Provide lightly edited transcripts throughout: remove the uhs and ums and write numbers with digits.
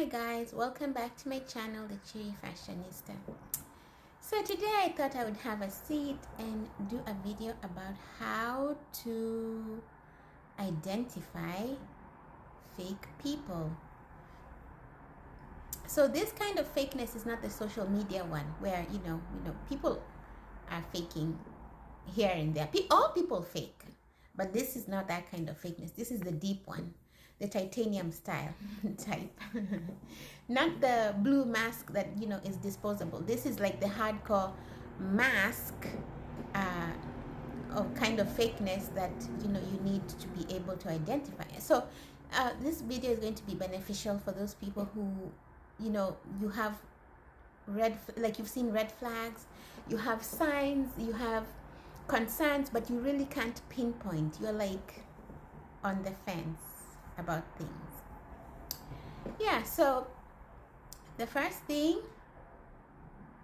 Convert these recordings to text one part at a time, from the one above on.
Hi guys, welcome back to my channel, The Cherry Fashionista. So today I thought I would have a seat and do a video about how to identify fake people. So this kind of fakeness is not the social media one where you know people are faking here and there. All people fake, but this is not that kind of fakeness. This is the deep one, the titanium style type. Not the blue mask that is disposable. This is like the hardcore mask of kind of fakeness that you need to be able to identify. So this video is going to be beneficial for those people who you have you've seen red flags, you have signs, you have concerns, but you really can't pinpoint. You're like on the fence about things. Yeah, so the first thing,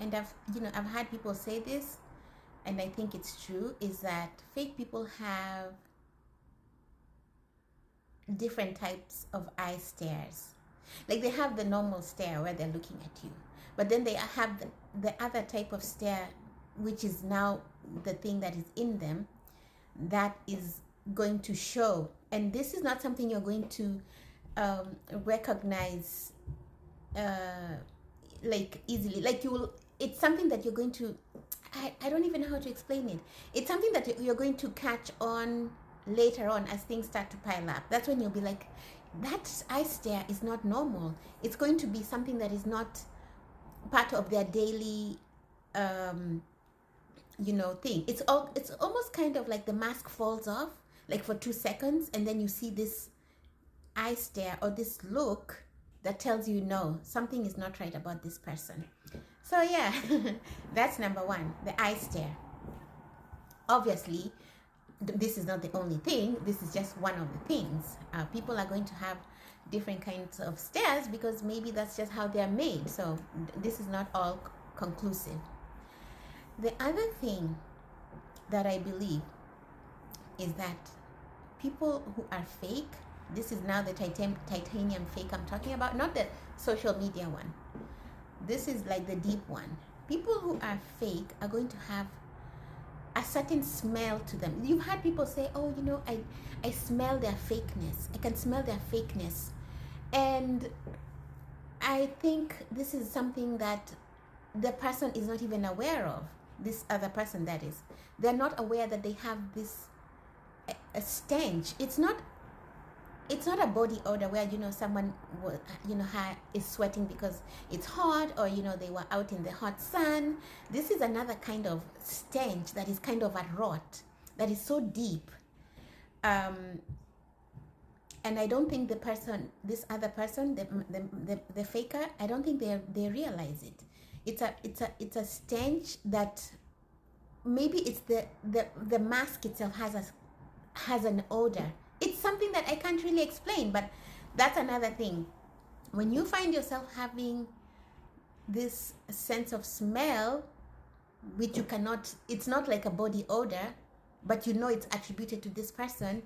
and I've had people say this and I think it's true, is that fake people have different types of eye stares. Like they have the normal stare where they're looking at you, but then they have the other type of stare, which is now the thing that is in them that is going to show. And this is not something you're going to recognize like easily. Like it's something that you're going to, I don't even know how to explain it. It's something that you're going to catch on later on as things start to pile up. That's when you'll be like, that eye stare is not normal. It's going to be something that is not part of their daily thing. It's almost kind of like the mask falls off like for 2 seconds, and then you see this eye stare or this look that tells you no, something is not right about this person. So yeah, that's number one, the eye stare. Obviously, this is not the only thing. This is just one of the things. People are going to have different kinds of stares because maybe that's just how they're made. So this is not all conclusive. The other thing that I believe is that people who are fake, this is now the titanium fake I'm talking about, not the social media one. This is like the deep one. People who are fake are going to have a certain smell to them. You've had people say, oh, I smell their fakeness. I can smell their fakeness. And I think this is something that the person is not even aware of. This other person, that is. They're not aware that they have this a stench. It's not a body odor where someone is sweating because it's hot, or they were out in the hot sun. This is another kind of stench that is kind of a rot that is so deep, and I don't think this other person, the faker, I don't think they realize it. It's a stench that maybe it's the mask itself has an odor. It's something that I can't really explain, but that's another thing. When you find yourself having this sense of smell, which you cannot, it's not like a body odor, but it's attributed to this person,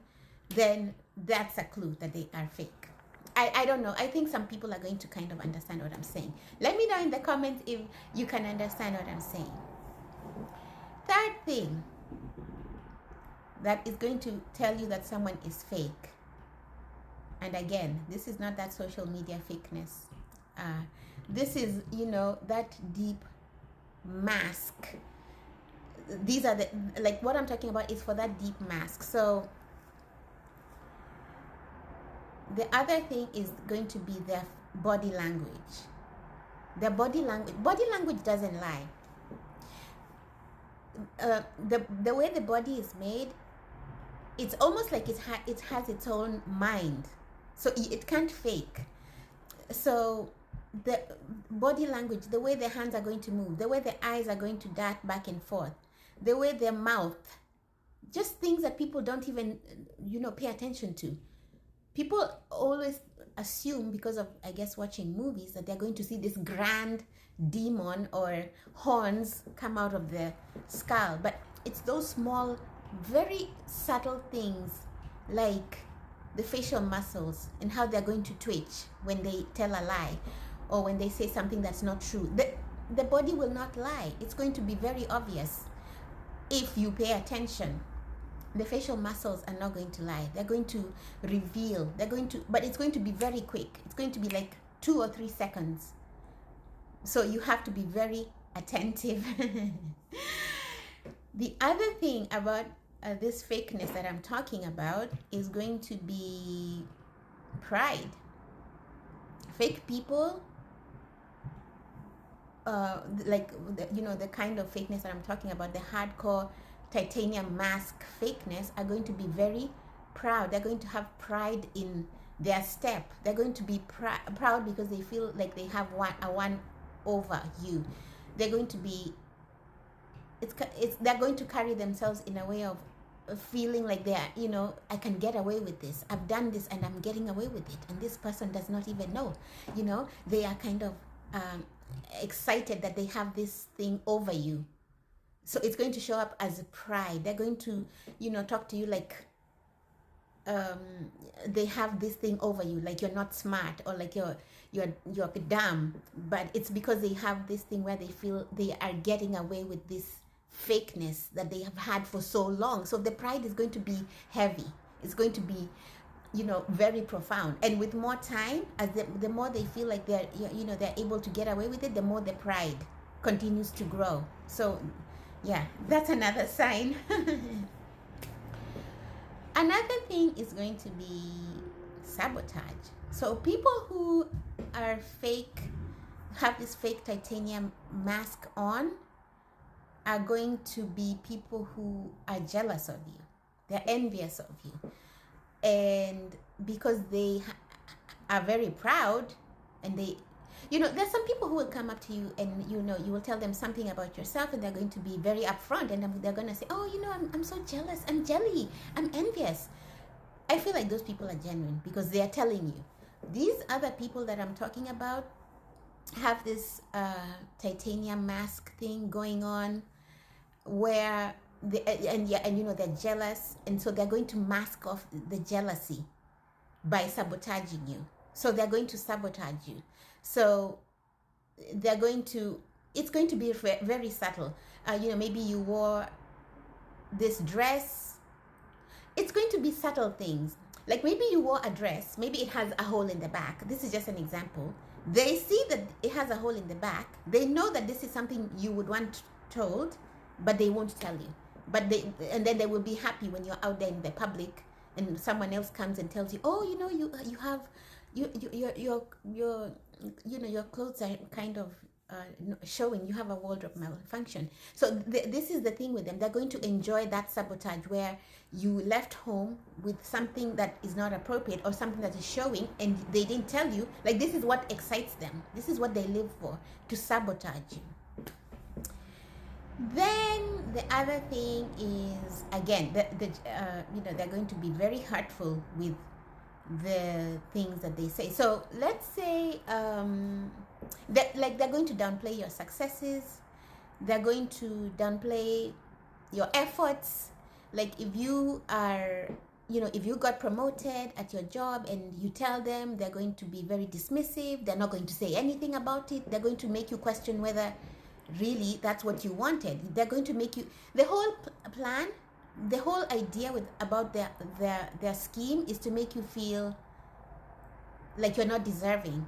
then that's a clue that they are fake. I don't know. I think some people are going to kind of understand what I'm saying. Let me know in the comments if you can understand what I'm saying. Third thing that is going to tell you that someone is fake, and again, this is not that social media fakeness. This is that deep mask. These are what I'm talking about is for that deep mask. So the other thing is going to be their body language. Their body language doesn't lie. The way the body is made, it's almost like it has its own mind, so it can't fake. So the body language, the way the hands are going to move, the way the eyes are going to dart back and forth, the way their mouth, just things that people don't even pay attention to. People always assume, because of, I guess, watching movies, that they're going to see this grand demon or horns come out of the skull, but it's those small, very subtle things, like the facial muscles and how they're going to twitch when they tell a lie or when they say something that's not true. The body will not lie. It's going to be very obvious if you pay attention. The facial muscles are not going to lie. They're going to reveal. But it's going to be very quick. It's going to be like 2 or 3 seconds. So you have to be very attentive. The other thing about this fakeness that I'm talking about is going to be pride. Fake people, the kind of fakeness that I'm talking about, the hardcore titanium mask fakeness, are going to be very proud. They're going to have pride in their step. They're going to be proud because they feel like they have one over you. They're going to be they're going to carry themselves in a way of feeling like they're, I can get away with this. I've done this and I'm getting away with it, and this person does not even know. They are kind of excited that they have this thing over you. So it's going to show up as pride. They're going to, talk to you like they have this thing over you, like you're not smart, or like you're dumb. But it's because they have this thing where they feel they are getting away with this fakeness that they have had for so long. So the pride is going to be heavy. It's going to be, very profound. And with more time, as the more they feel like they're able to get away with it, the more the pride continues to grow. So yeah, that's another sign. Another thing is going to be sabotage. So people who are fake, have this fake titanium mask on, are going to be people who are jealous of you. They're envious of you. And because they are very proud, and they, there's some people who will come up to you and, you will tell them something about yourself, and they're going to be very upfront, and they're going to say, oh, I'm so jealous, I'm jelly, I'm envious. I feel like those people are genuine because they are telling you. These other people that I'm talking about have this titanium mask thing going on, where they're jealous, and so they're going to mask off the jealousy by sabotaging you. So they're going to sabotage you. So it's going to be very subtle. Maybe you wore this dress. It's going to be subtle things. Like maybe you wore a dress, maybe it has a hole in the back. This is just an example. They see that it has a hole in the back. They know that this is something you would want told, but they won't tell you. And then they will be happy when you're out there in the public and someone else comes and tells you, oh, you have your clothes are kind of showing you have a wardrobe malfunction. So this is the thing with them. They're going to enjoy that sabotage where you left home with something that is not appropriate or something that is showing and they didn't tell you. Like, this is what excites them. This is what they live for, to sabotage you. Then the other thing is, again, they're going to be very hurtful with the things that they say. So let's say they're going to downplay your successes. They're going to downplay your efforts. Like if you are, if you got promoted at your job and you tell them, they're going to be very dismissive. They're not going to say anything about it. They're going to make you question whether really that's what you wanted. They're going to make you, the whole plan, the whole idea about their scheme is to make you feel like you're not deserving.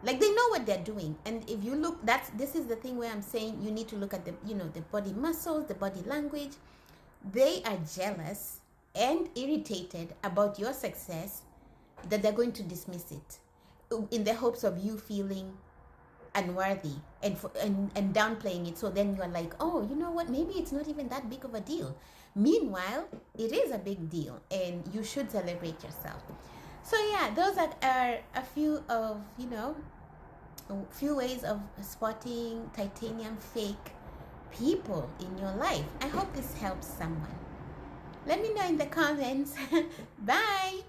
Like they know what they're doing. And if you look, this is the thing where I'm saying you need to look at the body muscles, the body language. They are jealous and irritated about your success, that they're going to dismiss it in the hopes of you feeling unworthy and downplaying it. So then you're like, oh, you know what, maybe it's not even that big of a deal. Meanwhile, it is a big deal and you should celebrate yourself. So yeah, those are a few of a few ways of spotting titanium fake people in your life. I hope this helps someone. Let me know in the comments. Bye.